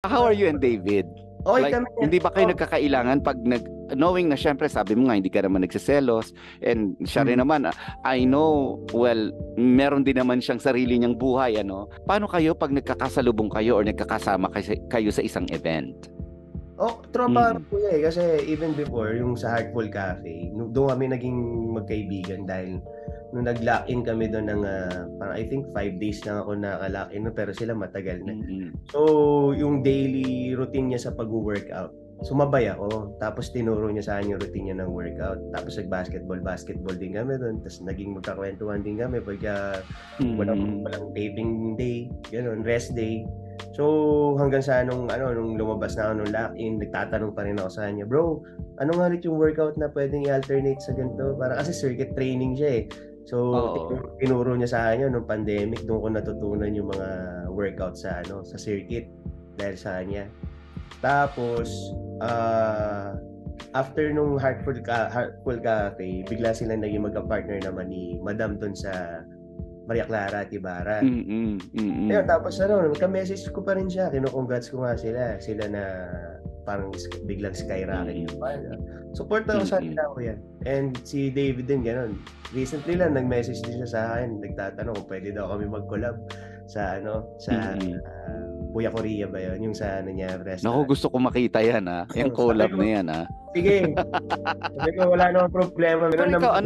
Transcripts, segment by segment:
How are you and David? Okay Like, kami. hindi ba kayo nagkakailangan pag knowing na syempre sabi mo nga hindi ka naman nagseselos and siya rin naman, I know, well, meron din naman siyang sarili niyang buhay, ano? Paano kayo pag nagkakasalubong kayo or nagkakasama kayo sa isang event? Tropa kuya eh. Kasi even before, yung sa Heartful Cafe, doon kami naging magkaibigan dahil nung nag-lock-in kami doon ng parang I think 5 days lang ako naka-lock-in, no? Pero sila matagal na. So, yung daily routine niya sa pag-workout, sumabay ako. Tapos tinuro niya sa akin yung routine niya ng workout. Tapos basketball din kami doon. Tapos naging magkakwentuhan din kami pagka walang taping day, gano'n, rest day. So hanggang sa nung lumabas na ako nung lock-in, nagtatanong pa rin ako sa kanya, bro, ano nga ulit yung workout na pwedeng i-alternate sa ganito? Para kasi circuit training siya eh. So tinuro niya sa akin nung pandemic, doon ko natutunan yung mga workout sa circuit dahil sa kanya. Tapos after nung Heartful Cafe, bigla silang naging magka-partner naman ni Madam doon sa Maria Clara at Ibarra. Ayun, tapos nagka-message ko pa rin siya. Kino-congrats ko nga sila na parang biglang skyrocket. Support ako sa kanila ko yan. And si David din gano'n. Recently lang nag-message din siya sa akin. Nagtatanong kung pwede daw kami mag-collab sa Kuya Korea ba yun? Yung sa niya restaurant. Naku, gusto ko makita yan ha. Yung collab na yan ha. Sige. Sabi ko, wala namang problema. Pero ikaw,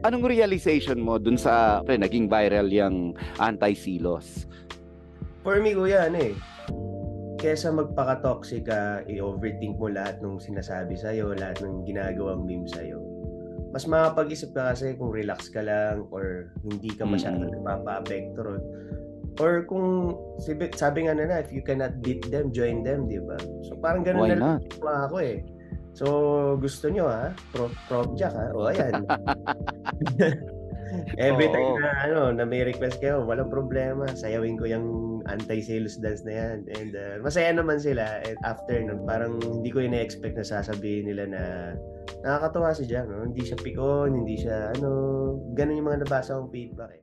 anong realization mo dun sa naging viral yung anti-silos? For me, kuya, kesa magpaka-toxic ka, i-overthink mo lahat ng sinasabi sa'yo, lahat ng ginagawang meme sa'yo. Mas makapag-isip ka kasi kung relax ka lang or hindi ka masyadong napapa-apekto ron. Or kung, sabi nga na, if you cannot beat them, join them, di ba? So parang ganun na lang ako eh. So, gusto nyo Prof Jack o ayan. Every time na may request kayo, walang problema. Sayawin ko yung anti-sales dance na yan. And masaya naman sila. And after nun, parang hindi ko ina-expect na sasabihin nila na nakakatawa si Jack. No? Hindi siya pikon, hindi siya ganun yung mga nabasa kong feedback eh.